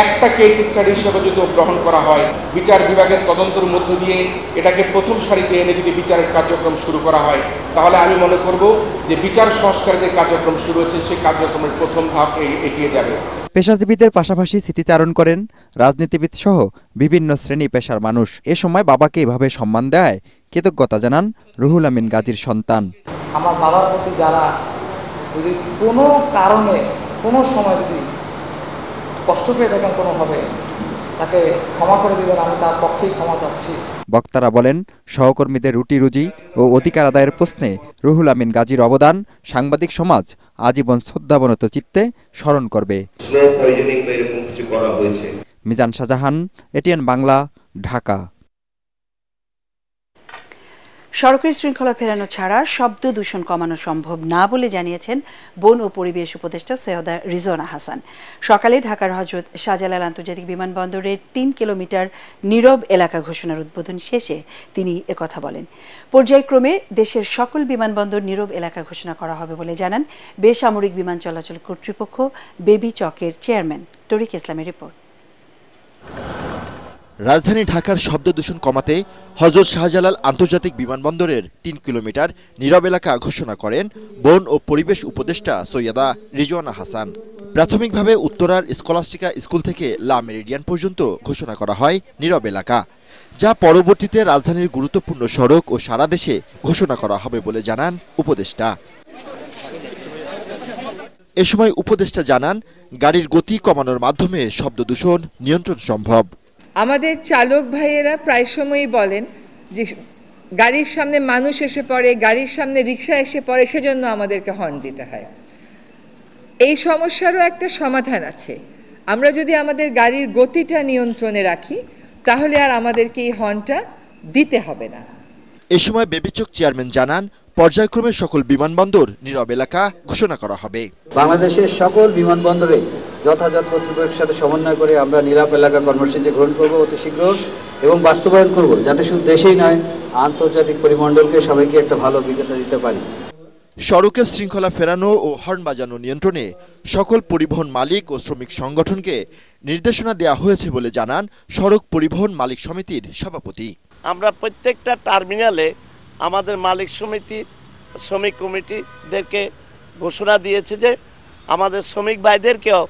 একটা কেস স্টাডি হিসেবে যদি গ্রহণ করা হয়, বিচার বিভাগের তদন্তের মধ্য দিয়ে এটাকে প্রথম সারিতে এনে যদি বিচারের কার্যক্রম শুরু করা হয়, তাহলে আমি মনে করব যে বিচার সংস্কারের যে কার্যক্রম শুরু হচ্ছে সেই কার্যক্রমের প্রথম ধাপ এগিয়ে যাবে। পেশাজীবীদের পাশাপাশি স্মৃতিচারণ করেন রাজনীতিবিদ সহ বিভিন্ন শ্রেণী পেশার মানুষ। এ সময় বাবাকে এভাবে সম্মান দেয় কৃতজ্ঞতা জানান রুহুল আমিন গাজীর সন্তান। আমার বাবার প্রতি যারা যদি কোনো কারণে কোনো সময় যদি কষ্ট পেয়ে থাকেন কোনোভাবে, তাকে ক্ষমা করে দিবেন, আমি তার পক্ষেই ক্ষমা চাচ্ছি। বক্তারা বলেন, সহকর্মীদের রুটি রুজি ও অধিকার আদায়ের প্রশ্নে রুহুল আমিন গাজীর অবদান সাংবাদিক সমাজ আজীবন শ্রদ্ধাবনত চিত্তে স্মরণ করবে। মিজান শাহজাহান, এটিএন বাংলা, ঢাকা। সড়কের শৃঙ্খলা ফেরানো ছাড়া শব্দ দূষণ কমানো সম্ভব না বলে জানিয়েছেন বন ও পরিবেশ উপদেষ্টা সৈয়দা রিজওয়ানা হাসান। সকালে ঢাকার হযরত শাহজালাল আন্তর্জাতিক বিমানবন্দরের ৩ কিলোমিটার নীরব এলাকা ঘোষণার উদ্বোধন শেষে তিনি একথা বলেন। পর্যায়ক্রমে দেশের সকল বিমানবন্দর নীরব এলাকা ঘোষণা করা হবে বলে জানান বেসামরিক বিমান চলাচল কর্তৃপক্ষ বেবি চকের চেয়ারম্যান তরিক ইসলামের রিপোর্ট। রাজধানী ঢাকার শব্দ দূষণ কমাতে হযরত শাহজালাল আন্তর্জাতিক বিমানবন্দরের ৩ কিলোমিটার নীরব এলাকা ঘোষণা করেন বন ও পরিবেশ উপদেষ্টা সৈয়দা রিজওয়ানা হাসান। প্রাথমিকভাবে উত্তরার স্কলাস্টিকা স্কুল থেকে লা মেরিডিয়ান পর্যন্ত ঘোষণা করা হয় নীরব এলাকা, যা পরবর্তীতে রাজধানীর গুরুত্বপূর্ণ সড়ক ও সারা দেশে ঘোষণা করা হবে বলে জানান উপদেষ্টা। এ সময় উপদেষ্টা জানান, গাড়ির গতি কমানোর মাধ্যমে শব্দ দূষণ নিয়ন্ত্রণ সম্ভব। আমাদের চালক ভাইয়েরা প্রায় সময়ই বলেন যে গাড়ির সামনে মানুষ এসে পড়ে, গাড়ির সামনে রিক্সা এসে পড়ে, সেজন্য আমাদেরকে হর্ন দিতে হয়। এই সমস্যারও একটা সমাধান আছে। আমরা যদি আমাদের গাড়ির গতিটা নিয়ন্ত্রণে রাখি, তাহলে আর আমাদেরকে এই হর্নটা দিতে হবে না। এ সময় বেবিচক চেয়ারম্যান জানান, পর্যায়ক্রমে সকল বিমানবন্দর নীরব এলাকা ঘোষণা করা হবে। বাংলাদেশের সকল বিমানবন্দরে যথাযথ কর্তৃপক্ষের সাথে সমন্বয় করে আমরা নীরব এলাকা কর্মসূচি গ্রহণ করব অতি শীঘ্র এবং বাস্তবায়ন করব, যাতে শুধু দেশেই নয় আন্তর্জাতিক পরিমণ্ডলকে সবাইকে একটা ভালো অভিজ্ঞতা দিতে পারি। সড়কের শৃঙ্খলা ফেরানো ও হর্ন বাজানো নিয়ন্ত্রণে সকল পরিবহন মালিক ও শ্রমিক সংগঠনকে নির্দেশনা দেওয়া হয়েছে বলে জানান সড়ক পরিবহন মালিক সমিতির সভাপতি। আমরা প্রত্যেকটা টার্মিনালে আমাদের মালিক সমিতি, শ্রমিক কমিটিদেরকে ঘোষণা দিয়েছে যে আমাদের শ্রমিক ভাইদেরকেও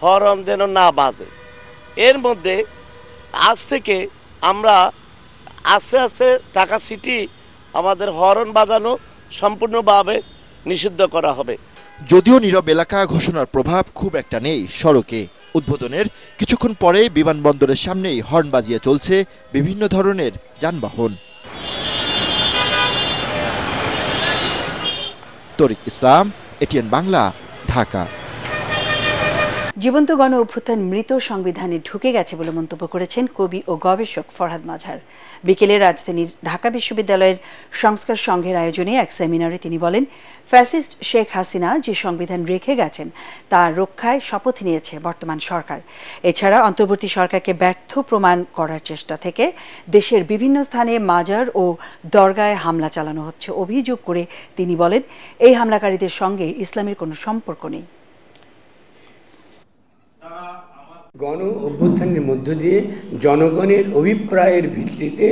হর্ন যেন না বাজে। এর মধ্যে আজ থেকে আমরা আস্তে আস্তে ঢাকা সিটি আমাদের হর্ন বাজানো সম্পূর্ণভাবে নিষিদ্ধ করা হবে। যদিও নীরব এলাকা ঘোষণার প্রভাব খুব একটা নেই সড়কে, উদ্বোধনের কিছুক্ষণ পরে বিমানবন্দরের সামনেই হর্ন বাজিয়ে চলছে বিভিন্ন ধরনের যানবাহন। তরিক ইসলাম, এটিএন বাংলা, ঢাকা। জীবন্ত গণ অভ্যুত্থান মৃত সংবিধানে ঢুকে গেছে বলে মন্তব্য করেছেন কবি ও গবেষক ফরহাদ মাঝার। বিকেলে রাজধানীর ঢাকা বিশ্ববিদ্যালয়ের সংস্কার সংঘের আয়োজনে এক সেমিনারে তিনি বলেন, ফ্যাসিস্ট শেখ হাসিনা যে সংবিধান রেখে গেছেন তা রক্ষায় শপথ নিয়েছে বর্তমান সরকার। এছাড়া অন্তর্বর্তী সরকারকে ব্যর্থ প্রমাণ করার চেষ্টা থেকে দেশের বিভিন্ন স্থানে মাজার ও দরগায় হামলা চালানো হচ্ছে অভিযোগ করে তিনি বলেন, এই হামলাকারীদের সঙ্গে ইসলামের কোনো সম্পর্ক নেই। গণ অভ্যুত্থানের মধ্য দিয়ে জনগণের অভিপ্রায়ের ভিত্তিতে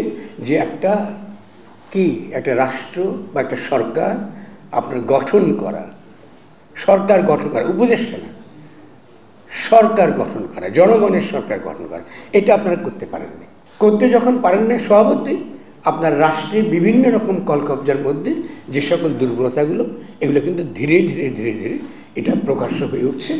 যে একটা রাষ্ট্র বা একটা সরকার আপনার গঠন করা, সরকার গঠন করা, উপদেষ্টা না, সরকার গঠন করা, জনগণের সরকার গঠন করা, এটা আপনারা করতে পারেননি। করতে যখন পারেন না, স্বভাবতই আপনার রাষ্ট্রের বিভিন্ন রকম কলকবজার মধ্যে যে সকল দুর্বলতাগুলো, এগুলো কিন্তু ধীরে ধীরে ধীরে ধীরে এটা প্রকাশ্য হয়ে উঠছে।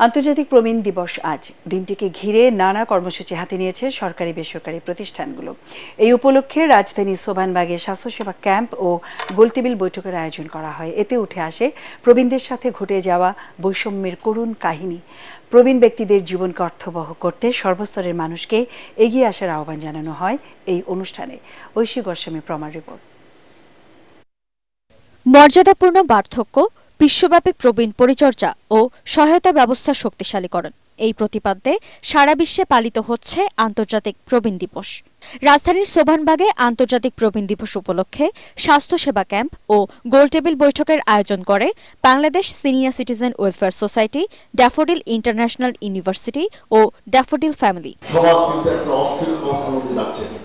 আন্তর্জাতিক প্রবীণ দিবস আজ। দিনটিকে ঘিরে নানা কর্মসূচি হাতে নিয়েছে সরকারি বেসরকারি প্রতিষ্ঠানগুলো। এই উপলক্ষে রাজধানীর সোবানবাগে স্বাস্থ্যসেবা ক্যাম্প ও গোলটেবিল বৈঠকের আয়োজন করা হয়। এতে উঠে আসে প্রবীণদের সাথে ঘটে যাওয়া বৈষম্যের করুণ কাহিনী। প্রবীণ ব্যক্তিদের জীবনকে অর্থবহ করতে সর্বস্তরের মানুষকে এগিয়ে আসার আহ্বান জানানো হয় এই অনুষ্ঠানে। ঐশী গোস্বামী প্রমাণ রিপোর্ট। মর্যাদাপূর্ণ বার্ধক্য, বিশ্বব্যাপী প্রবীণ পরিচর্যা ও সহায়তা ব্যবস্থা শক্তিশালীকরণ। এই প্রতিপাদ্যে সারা বিশ্বে পালিত হচ্ছে আন্তর্জাতিক প্রবীণ দিবস। রাজধানীর সোভানবাগে আন্তর্জাতিক প্রবীণ দিবস উপলক্ষে স্বাস্থ্যসেবা ক্যাম্প ও গোলটেবিল বৈঠকের আয়োজন করে Bangladesh senior citizen welfare society, Daffodil International University ও ড্যাফোডিল ফ্যামিলি।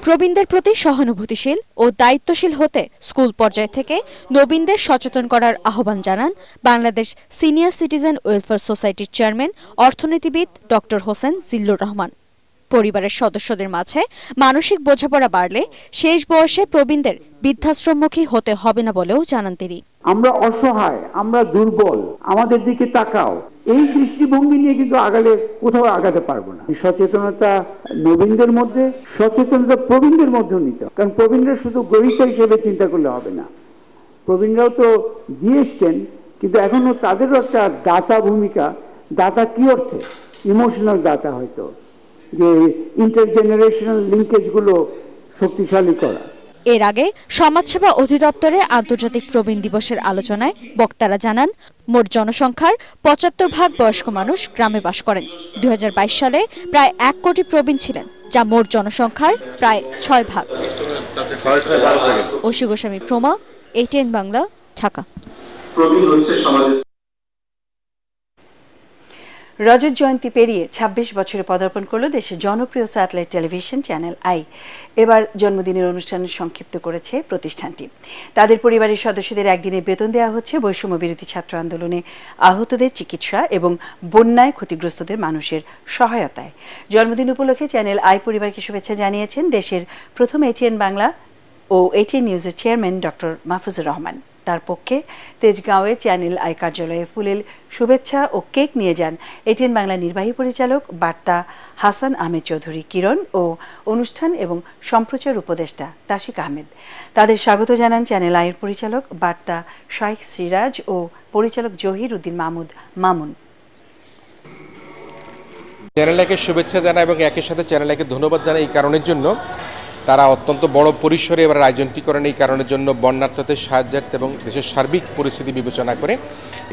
প্রবীণদের প্রতি সহানুভূতিশীল ও দায়িত্বশীল হতে স্কুল পর্যায় থেকে নবীনদের সচেতন করার আহ্বান জানান বাংলাদেশ সিনিয়র সিটিজেন ওয়েলফেয়ার সোসাইটির চেয়ারম্যান অর্থনীতিবিদ ডক্টর হোসেন জিল্লুর রহমান। পরিবারের সদস্যদের মাঝে মানসিক বোঝাপড়া বাড়লে শেষ বয়সে প্রবীণদের বৃদ্ধাশ্রমমুখী হতে হবে না বলেও জানান তিনি। আমরা অসহায়, আমরা দুর্বল, আমাদের দিকে তাকাও, এই দৃষ্টিভঙ্গি নিয়ে কিন্তু কোথাও আগাতে পারবো না। সচেতনতা নবীনদের মধ্যে, সচেতনতা প্রবীণদের মধ্যেও নিতে, কারণ প্রবীণরা শুধু গরিব হিসেবে চিন্তা করলে হবে না। প্রবীণরাও তো দিয়ে এসছেন, কিন্তু এখনো তাদেরও একটা দাতা ভূমিকা। দাতা কি অর্থে? ইমোশনাল দাতা, হয়তো যে ইন্টারজেনারেশনাল লিঙ্কেজগুলো শক্তিশালী করা। এর আগে সমাজসেবা অধিদপ্তরে আন্তর্জাতিক প্রবীণ দিবসের আলোচনায় বক্তারা জানান, মোট জনসংখ্যার ৭৫% বয়স্ক মানুষ গ্রামে বাস করেন। ২০২২ সালে প্রায় ১ কোটি প্রবীণ ছিলেন, যা মোট জনসংখ্যার প্রায় ৬%। ঐশী গোস্বামী প্রমা, ATN বাংলা, ঢাকা। রজত জয়ন্তী পেরিয়ে ২৬ বছরে পদার্পণ করল দেশের জনপ্রিয় স্যাটেলাইট টেলিভিশন চ্যানেল আই। এবার জন্মদিনের অনুষ্ঠান সংক্ষিপ্ত করেছে প্রতিষ্ঠানটি। তাদের পরিবারের সদস্যদের একদিনের বেতন দেওয়া হচ্ছে বৈষম্য বিরোধী ছাত্র আন্দোলনে আহতদের চিকিৎসা এবং বন্যায় ক্ষতিগ্রস্তদের মানুষের সহায়তায়। জন্মদিন উপলক্ষে চ্যানেল আই পরিবারকে শুভেচ্ছা জানিয়েছেন দেশের প্রথম ATN বাংলা ও ATN নিউজের চেয়ারম্যান ডক্টর মাহফুজুর রহমান। তার পক্ষে তেজগাঁওয়ে চ্যানেল আই কার্যালয়ে ফুলেল শুভেচ্ছা ও কেক নিয়ে যান ATN বাংলা নির্বাহী পরিচালক বার্তা হাসান আহমেদ চৌধুরী কিরণ ও অনুষ্ঠান এবং সম্প্রচার উপদেষ্টা তাশিক আহমেদ। তাদের স্বাগত জানান চ্যানেল আইয়ের পরিচালক বার্তা শাইখ সিরাজ ও পরিচালক জহির উদ্দিন মাহমুদ মামুন। চ্যানেল আইকে শুভেচ্ছা জানাই এবং একই সাথে চ্যানেল আইকে ধন্যবাদ জানাই এই কারণের জন্য, তারা অত্যন্ত বড় পরিসরে এবার আয়োজনটি করেন। এই কারণের জন্য বন্যার্থদের সাহায্যার্থে এবং দেশের সার্বিক পরিস্থিতি বিবেচনা করে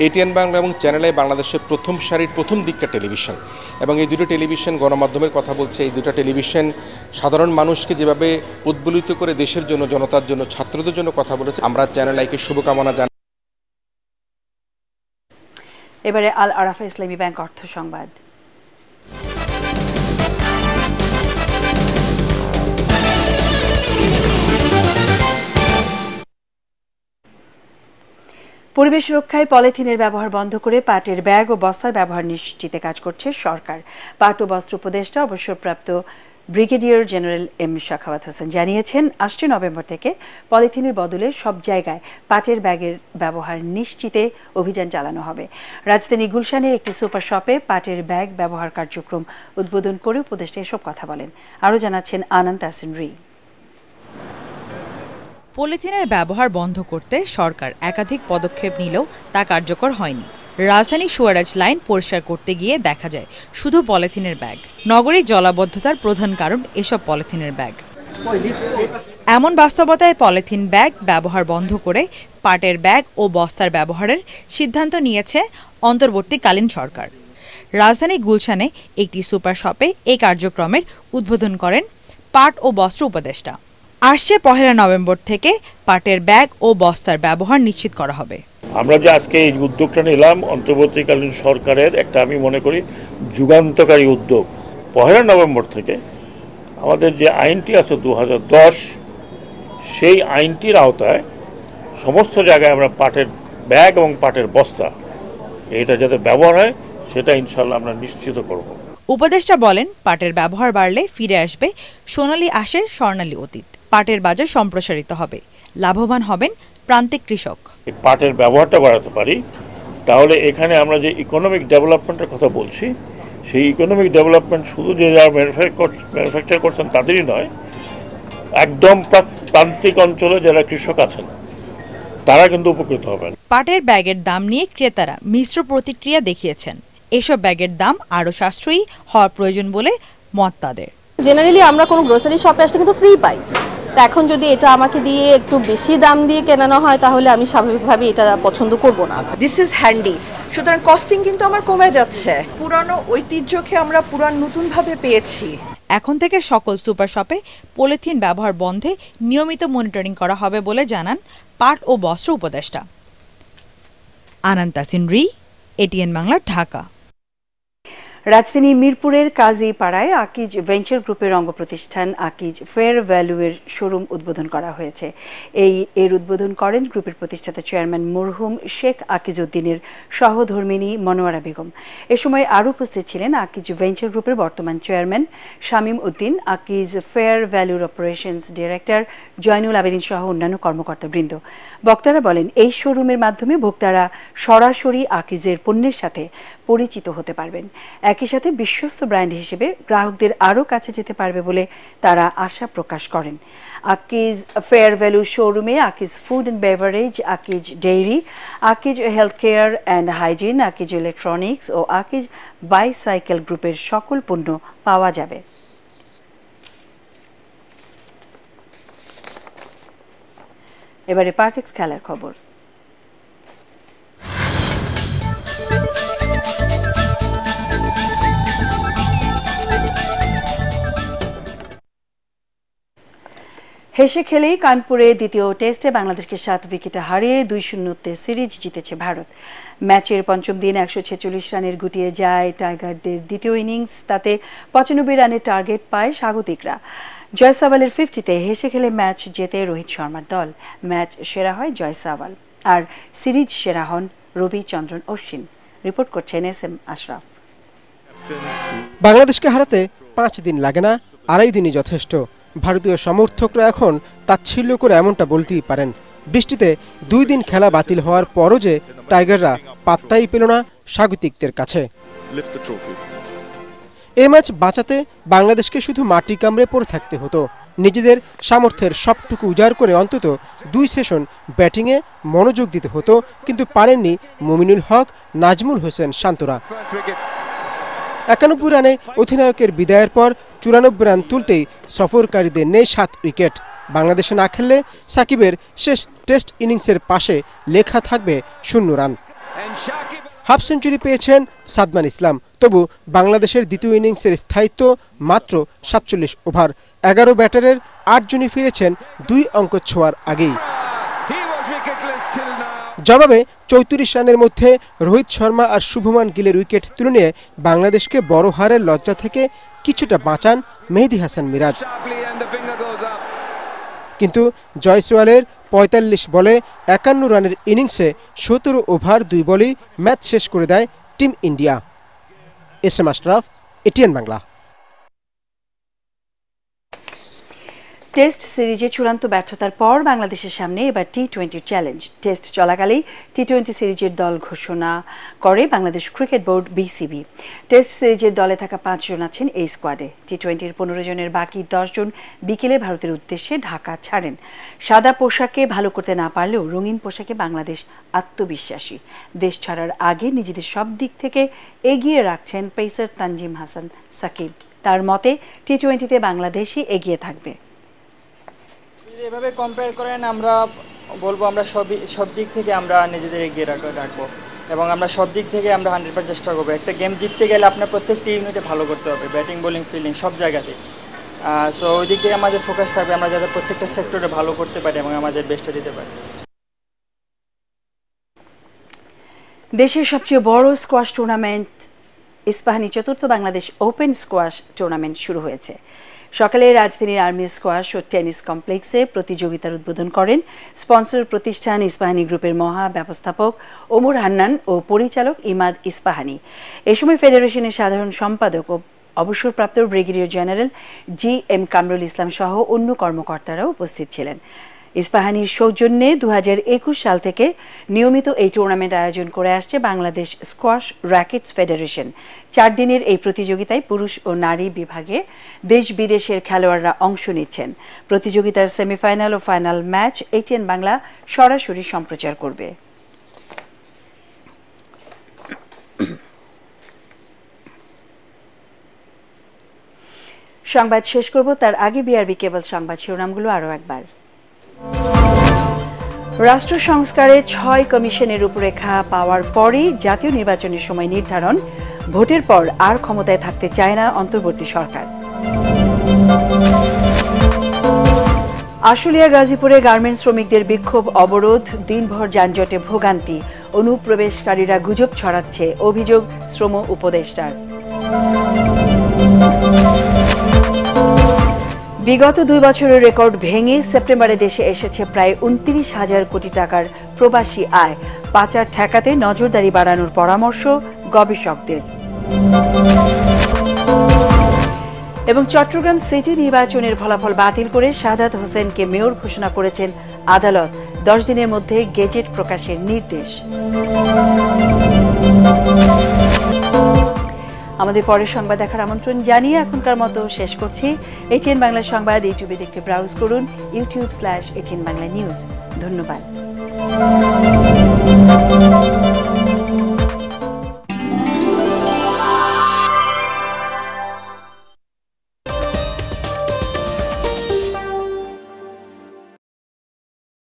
ATN বাংলা এবং চ্যানেল আই বাংলাদেশের প্রথম সারির প্রথম দিককার টেলিভিশন, এবং এই দুটো টেলিভিশন গণমাধ্যমের কথা বলছে। এই দুটো টেলিভিশন সাধারণ মানুষকে যেভাবে উদ্বুলিত করে দেশের জন্য, জনতার জন্য, ছাত্রদের জন্য কথা বলেছে, আমরা চ্যানেল আইকে শুভকামনা জানাই। এবারে আল আরাফা ইসলামী ব্যাংক অর্থ সংবাদ। পরিবেশ রক্ষায় পলিথিনের ব্যবহার বন্ধ করে পাটের ব্যাগ ও বস্তার ব্যবহার নিশ্চিতে কাজ করছে সরকার। পাট ও বস্ত্র উপদেষ্টা অবসরপ্রাপ্ত brigadier general M Shakhawat Hossain জানিয়েছেন, ৮ নভেম্বর থেকে পলিথিনের বদলে সব জায়গায় পাটের ব্যাগের ব্যবহার নিশ্চিতে অভিযান চালানো হবে। রাজধানী গুলশানে একটি সুপার শপে পাটের ব্যাগ ব্যবহার কার্যক্রম উদ্বোধন করে উপদেষ্টা এসব কথা বলেন। আরও জানাচ্ছেন আনন্দ তাসিন রি। পলিথিনের ব্যবহার বন্ধ করতে সরকার একাধিক পদক্ষেপ নিলেও তা কার্যকর হয়নি। রাজধানী সুয়ারেজ লাইন পরিষ্কার করতে গিয়ে দেখা যায় শুধু পলিথিনের ব্যাগ। নগরীর জলাবদ্ধতার প্রধান কারণ এসব পলিথিনের ব্যাগ। এমন বাস্তবতায় পলিথিন ব্যাগ ব্যবহার বন্ধ করে পাটের ব্যাগ ও বস্তার ব্যবহারের সিদ্ধান্ত নিয়েছে অন্তর্বর্তীকালীন সরকার। রাজধানী গুলশানে একটি সুপার শপে এই কার্যক্রমের উদ্বোধন করেন পাট ও বস্ত্র উপদেষ্টা। আসছে 1 নভেম্বর থেকে পাটের ব্যাগ ও বস্তার ব্যবহার নিশ্চিত করা হবে। আমরা যে আজকে এই উদ্যোগটা নিলাম অন্তর্বর্তীকালীন সরকারের একটা, আমি মনে করি, যুগান্তকারী উদ্যোগ। 1 নভেম্বর থেকে আমাদের যে আইনটি আছে 2010, সেই আইনটির আওতায় সমস্ত জায়গায় আমরা পাটের ব্যাগ এবং পাটের বস্তা এটা যাতে ব্যবহার হয় সেটা ইনশাল্লাহ আমরা নিশ্চিত করব। উপদেষ্টা বলেন, পাটের ব্যবহার বাড়লে ফিরে আসবে সোনালী আঁশের স্বর্ণালী অতীত। পাটের বাজার সম্প্রসারিত হবে, লাভবান হবেন প্রান্তিক কৃষক। পাটের ব্যবহারটা বাড়াতে পারি, তাহলে এখানে আমরা যে ইকোনমিক ডেভেলপমেন্টের কথা বলছি, সেই ইকোনমিক ডেভেলপমেন্ট শুধু যে যারা ম্যানুফ্যাকচার করছেন তাদেরই নয়, একদম প্রান্তিক অঞ্চলে যারা কৃষক আছেন তারা কিন্তু উপকৃত হবেন। পাটের ব্যাগের দাম নিয়ে ক্রেতারা মিশ্র প্রতিক্রিয়া দেখিয়েছেন। এসব ব্যাগের দাম আরও সাশ্রয়ী হওয়ার প্রয়োজন বলে মত তাদের। জেনারেলি আমরা কোনো গ্রোসারি শপে আসলে কিন্তু ফ্রি পাই, তো এখন যদি এটা আমাকে দিয়ে একটু বেশি দাম দিয়ে কেনানো হয় তাহলে আমি স্বাভাবিকভাবে এটা পছন্দ করব না। দিস ইজ হ্যান্ডি, সুতরাং কস্টিং কিন্তু আমার কমে যাচ্ছে। পুরানো ঐতিহ্যকে আমরা পুরান নতুনভাবে পেয়েছি। এখন থেকে সকল সুপার শপে পলিথিন ব্যবহার বন্ধে নিয়মিত মনিটরিং করা হবে বলে জানান পাট ও বস্ত্র উপদেষ্টা। আনন্দ তাসিন রি, এটিএন বাংলা, ঢাকা। রাজধানী মিরপুরের কাজীপাড়ায় আকিজ ভেঞ্চার গ্রুপের অঙ্গ প্রতিষ্ঠান আকিজ ফেয়ার ভ্যালুয়ের শোরুম উদ্বোধন করা হয়েছে। এর উদ্বোধন করেন গ্রুপের প্রতিষ্ঠাতা চেয়ারম্যান মরহুম শেখ আকিজ উদ্দিনের সহধর্মিণী মনোয়ারা বেগম। এ সময় আরও উপস্থিত ছিলেন আকিজ ভেঞ্চার গ্রুপের বর্তমান চেয়ারম্যান শামীম উদ্দিন, আকিজ ফেয়ার ভ্যালুর অপারেশনস ডিরেক্টর জয়নুল আবেদিন সহ অন্যান্য কর্মকর্তাবৃন্দ। বক্তারা বলেন, এই শোরুমের মাধ্যমে ভোক্তারা সরাসরি আকিজের পণ্যের সাথে পরিচিত হতে পারবেন। একই সাথে বিশ্বস্ত ব্র্যান্ড হিসেবে গ্রাহকদের আরও কাছে যেতে পারবে বলে তারা আশা প্রকাশ করেন। আকিজ ফেয়ার ভ্যালু শোরুমে Akij food and beverage, Akij dairy, Akij health care and hygiene, Akij electronics ও আকিজ বাইসাইকেল গ্রুপের সকল পণ্য পাওয়া যাবে। এবারে পার্টেক্স খেলার খবর। হেসে খেলেই কানপুরে দ্বিতীয় টেস্টে বাংলাদেশকে 7 উইকেটে হারিয়ে 2-0 সিরিজ জিতেছে ভারত। ম্যাচের পঞ্চম দিন 146 রানের গুটিয়ে যায় টাইগারদের দ্বিতীয় ইনিংস। তাতে 95 রানের টার্গেট পায় স্বাগতিকরা। জয়সাওয়ালের 50-তে হেসে খেলে ম্যাচ জেতে রোহিত শর্মার দল। ম্যাচ সেরা হয় জয়সাওয়াল, আর সিরিজ সেরা হন রবিচন্দ্রন অশ্বিন। রিপোর্ট করছেন SM আশরাফ। বাংলাদেশকে হারাতে 5 দিন লাগে না, 2.5 দিনই যথেষ্ট। ভারতীয় সমর্থকরা এখন তাচ্ছিল্য করে এমনটা বলতেই পারেন। বৃষ্টিতে 2 দিন খেলা বাতিল হওয়ার পরও যে টাইগাররা পাত্তাই পেল না স্বাগতিকদের কাছে। এই ম্যাচ বাঁচাতে বাংলাদেশকে শুধু মাটি কামড়ে পড়ে থাকতে হতো। নিজেদের সামর্থ্যের সবটুকু উজাড় করে অন্তত 2 সেশন ব্যাটিংয়ে মনোযোগ দিতে হতো, কিন্তু পারেননি মুমিনুল হক, নাজমুল হোসেন শান্তরা। 91 রানে অধিনায়কের বিদায়ের পর 94 রান তুলতেই সফরকারীদের নেই 7 উইকেট। বাংলাদেশে না খেললে সাকিবের শেষ টেস্ট ইনিংসের পাশে লেখা থাকবে 0 রান। হাফ সেঞ্চুরি পেয়েছেন সাদমান ইসলাম, তবু বাংলাদেশের দ্বিতীয় ইনিংসের স্থায়িত্ব মাত্র 47 ওভার। 11 ব্যাটারের 8 জনই ফিরেছেন 2 অঙ্ক ছোঁয়ার আগেই। জবাবে 34 রানের মধ্যে রোহিত শর্মা আর শুভমান গিলের উইকেট তুলে নিয়ে বাংলাদেশকে বড় হারের লজ্জা থেকে কিছুটা বাঁচান মেহেদী হাসান মিরাজ। কিন্তু জয়সওয়ালের 45 বলে 51 রানের ইনিংসে 17 ওভার 2 বলেই ম্যাচ শেষ করে দেয় team India. SM Ashraf, ATN Bangla. Test সিরিজে চূড়ান্ত ব্যর্থতার পর বাংলাদেশের সামনে এবার টি-20 চ্যালেঞ্জ। টেস্ট চলাকালেই টি-20 সিরিজের দল ঘোষণা করে Bangladesh cricket board BCB। Test সিরিজের দলে থাকা 5 জন আছেন এই স্কোয়াডে। টি-20-র 15 জনের বাকি 10 জন বিকেলে ভারতের উদ্দেশ্যে ঢাকা ছাড়েন। সাদা পোশাকে ভালো করতে না পারলেও রঙিন পোশাকে বাংলাদেশ আত্মবিশ্বাসী। দেশ ছাড়ার আগে নিজেদের সব দিক থেকে এগিয়ে রাখছেন পেসার তানজিম হাসান সাকিব। তার মতে টি-20-তে বাংলাদেশই এগিয়ে থাকবে। এভাবে কম্পেয়ার করেন, আমরা বলবো আমরা সব দিক থেকে আমরা নিজেদের এগিয়ে রাখবো এবং আমরা সব দিক থেকে আমরা 100% চেষ্টা করবো। একটা গেম জিততে গেলে আপনার প্রত্যেকটি ইউনিটে ভালো করতে হবে, ব্যাটিং, বোলিং, ফিল্ডিং সব জায়গাতে। সো ওই দিক থেকে আমাদের ফোকাস থাকবে, আমরা যাতে প্রত্যেকটা সেক্টরে ভালো করতে পারি এবং আমাদের বেস্টটা দিতে পারি। দেশের সবচেয়ে বড় squash tournament Ispahani 4th Bangladesh open squash tournament শুরু হয়েছে। সকালে রাজধানীর আর্মি স্কোয়াশ ও টেনিস কমপ্লেক্সে প্রতিযোগিতার উদ্বোধন করেন স্পন্সর প্রতিষ্ঠান ইস্পাহানি গ্রুপের মহা ব্যবস্থাপক ওমর হান্নান ও পরিচালক ইমাদ ইস্পাহানি। এ সময় ফেডারেশনের সাধারণ সম্পাদক ও অবসরপ্রাপ্ত brigadier general GM Kamrul Islam সহ অন্য কর্মকর্তারাও উপস্থিত ছিলেন। ইস্পাহানির সৌজন্যে 2021 সাল থেকে নিয়মিত এই টুর্নামেন্ট আয়োজন করে আসছে বাংলাদেশ স্কোয়াশ র্যাকেটস ফেডারেশন। 4 দিনের এই প্রতিযোগিতায় পুরুষ ও নারী বিভাগে দেশ বিদেশের খেলোয়াড়রা অংশ নিচ্ছেন। প্রতিযোগিতার সেমিফাইনাল ও ফাইনাল ম্যাচ এটিএন বাংলা সরাসরি সম্প্রচার করবে। সংবাদ শেষ করব তার আগে বিআরবি কেবল সংবাদ শিরোনামগুলো আরও একবার। রাষ্ট্র সংস্কারে ৬ কমিশনের রূপরেখা পাওয়ার পরই জাতীয় নির্বাচনের সময় নির্ধারণ, ভোটের পর আর ক্ষমতায় থাকতে চায় না অন্তর্বর্তী সরকার। আশুলিয়া গাজীপুরে গার্মেন্টস শ্রমিকদের বিক্ষোভ অবরোধ, দিনভর যানজটে ভোগান্তি, অনুপ্রবেশকারীরা গুজব ছড়াচ্ছে, অভিযোগ শ্রম উপদেষ্টার। বিগত ২ বছরের রেকর্ড ভেঙে সেপ্টেম্বরে দেশে এসেছে প্রায় ২৯,০০০ কোটি টাকার প্রবাসী আয়। পাচার ঠেকাতে নজরদারি বাড়ানোর পরামর্শ গবেষকদের। এবং চট্টগ্রাম সিটি নির্বাচনের ফলাফল বাতিল করে শাহাদাত হোসেনকে মেয়র ঘোষণা করেছেন আদালত। ১০ দিনের মধ্যে গেজেট প্রকাশের নির্দেশ। আমাদের পরের সংবাদ দেখার আমন্ত্রণ জানিয়ে এখনকার মতো শেষ করছি। এটিএন বাংলা সংবাদ ইউটিউবে দেখতে ব্রাউজ করুন youtube/ATN Bangla News। ধন্যবাদ।